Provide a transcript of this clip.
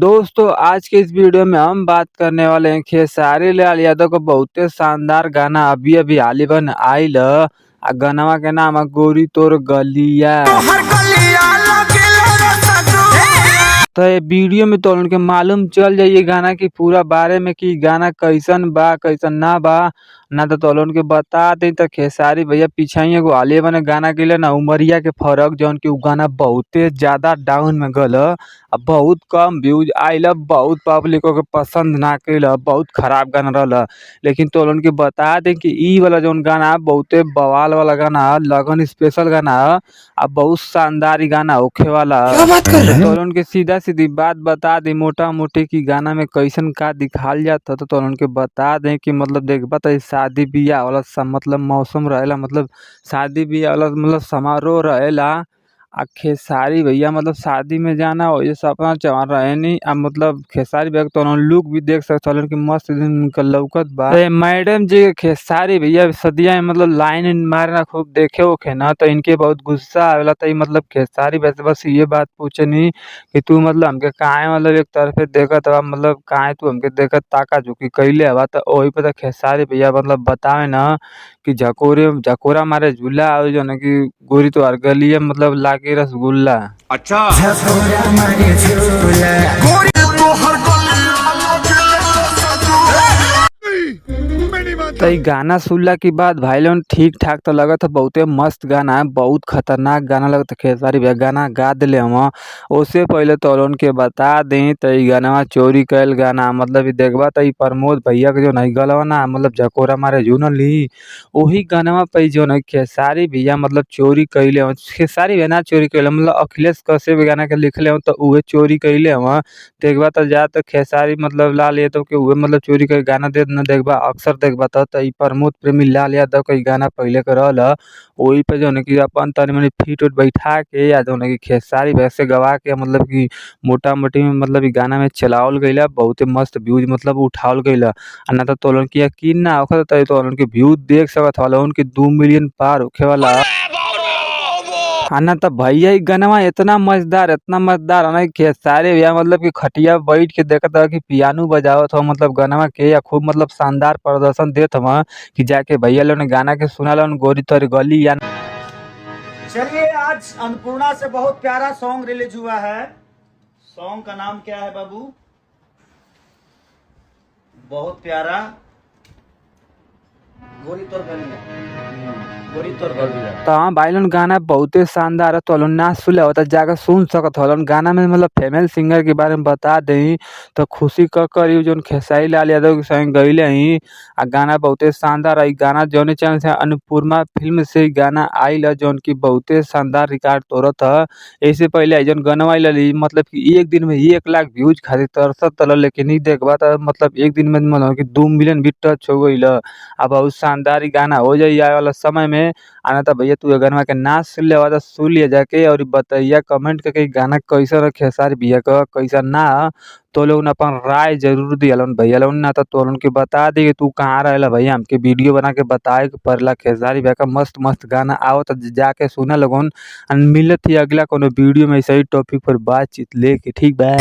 दोस्तों आज के इस वीडियो में हम बात करने वाले हैं खेसारी लाल यादव का बहुते शानदार गाना अभी अभी हाल ही में आइल ह। गानवा के नाम है गोरी तोर गलिया। तो ये वीडियो में तो उनके मालूम चल जाइए गाना की पूरा बारे में कि गाना कैसन बा कैसन ना बा ना तो तोलन के बता दे। तो खेसारी भैया पीछे ही एगो हाल बने गाना के ना उमरिया के फर्क जौन की उ गाना बहुते ज्यादा डाउन में गल अब बहुत कम व्यूज आइल, बहुत पब्लिक के पसंद ना कैल, बहुत खराब गाना रहल। लेकिन तोलन के बता दें कि ई वाला जौन गाना बहुते बवाल वाला गाना लगन स्पेशल गाना अब बहुत शानदार गाना होखे वाला। तोलन के सीधा सीधी बात बता दी मोटा मोटी की गाना में कैसन का दिखाल जाता तो उनके बता दें कि मतलब देख बता शादी बियाह वाला मतलब मौसम रहेला, मतलब शादी बियाह वाला मतलब समारोह रहेला। खेसारी भैया मतलब शादी में जाना हो ये सपना चढ़ रहे नहीं। अब मतलब खेसारी भैया तो लुक भी देख सकते हो कि मस्त इनका लौकत बा। मैडम जी खेसारी भैया सदिया में मतलब लाइन मारना खूब देखे ओखे ना तो इनके बहुत गुस्सा आवेला। तो मतलब खेसारी भैया से बस ये बात पूछनी कि तू मतलब हमके काहे मतलब एक तरफे देखत बा, मतलब काहे तू हमके देखत ताका झुकी कैले हवा। तो वही पे तो खेसारी भैया मतलब बतावे ना कि झकोरा मारे झूला आवे जो ना कि गोरी तो हर गलिया मतलब लागे रसगुल्ला। अच्छा तो ये गाना सुनला के बाद भाई लोग ठीक ठाक तो लगत है, बहुते मस्त गाना है, बहुत खतरनाक गाना लगता है। खेसारी भैया गाना गा दिले हम उससे पहले तो उनके बता दें तो ये गाना चोरी कैल गाना मतलब ये देखबा तो प्रमोद भैया के जो नहीं गलवा ना मतलब झकोरा मारे झूनली वही गाना पे जो है खेसारी भैया मतलब चोरी कैले। खेसारी भैया ना चोरी कैले मतलब अखिलेश कश्यप गाना के लिखले हो तो उहे चोरी कैले हम देखबा तो जा तो खेसारी मतलब लाल यादव के उहे मतलब चोरी के गाना दे न देखबा अक्सर देखबा तो प्रमोद प्रेमी लाल यादव का गाना पहले के रहल वही पे जो है कि अपन तनी मनी फीट उट बैठा के या जो है कि खेसारी भैया से गवा के मतलब कि मोटा मोटी में मतलब गाना में चलावल गईल बहुते मस्त व्यूज मतलब उठावल गईल। ना तो तोलन की यकीन ना होखत तो उनके व्यू देख सकत वाला उनके 2 मिलियन पार होखे वाला। ना तो भैया ई गाना इतना मजेदार है ना खेसारी भैया मतलब कि खटिया बैठ के देखत कि पियानो बजावत हो मतलब गाना के या खूब मतलब शानदार प्रदर्शन देत हवा कि जाके भैया लोग ने गाना के सुना लो गोरी तोर गली या। चलिए आज अन्नपूर्णा से बहुत प्यारा सॉन्ग रिलीज हुआ है। सॉन्ग का नाम क्या है बाबू? बहुत प्यारा गोरी तोर गलिया, गोरी तोर गलिया। तो हाँ भाई लोग गाना बहुते शानदार है तो ना सुले होता जाकर सुन सकत हो। गाना में मतलब फीमेल सिंगर के बारे में बता दें तो खुशी करी जो खेसारी लाल यादव के संग गईले ही गाना बहुते शानदार है। गाना जौन चैनल से अन्नपूर्णा फिल्म से गाना आइल जौन की बहुते शानदार रिकॉर्ड तोड़त है। इससे पहले जौन गाना आइल मतलब कि एक दिन में 1 लाख व्यूज खातिर तरसत लेकिन ही देखबा तो मतलब एक दिन में मतलब कि 2 मिलियन भी टच हो गईल। अब बहुत शानदार गाना हो जाए आने वाला समय में। आना तो भैया तू गाना के ना सुन ले तो सुन लिया जाके और बताइया कमेंट करके गाना कैसा रहे खेसारी भैया का कैसा ना तो लोग अपन राय जरूर दिया भैया लोग ना तो तोलन के बता दी कि तू कहाँ रहेला भैया हमके वीडियो बना के बताए के पड़ला। खेसारी भैया का मस्त मस्त गाना आओ तो जाके सुना लोगन। मिलत ही अगला कोनो वीडियो में सही टॉपिक पर बातचीत लेके ठीक बा।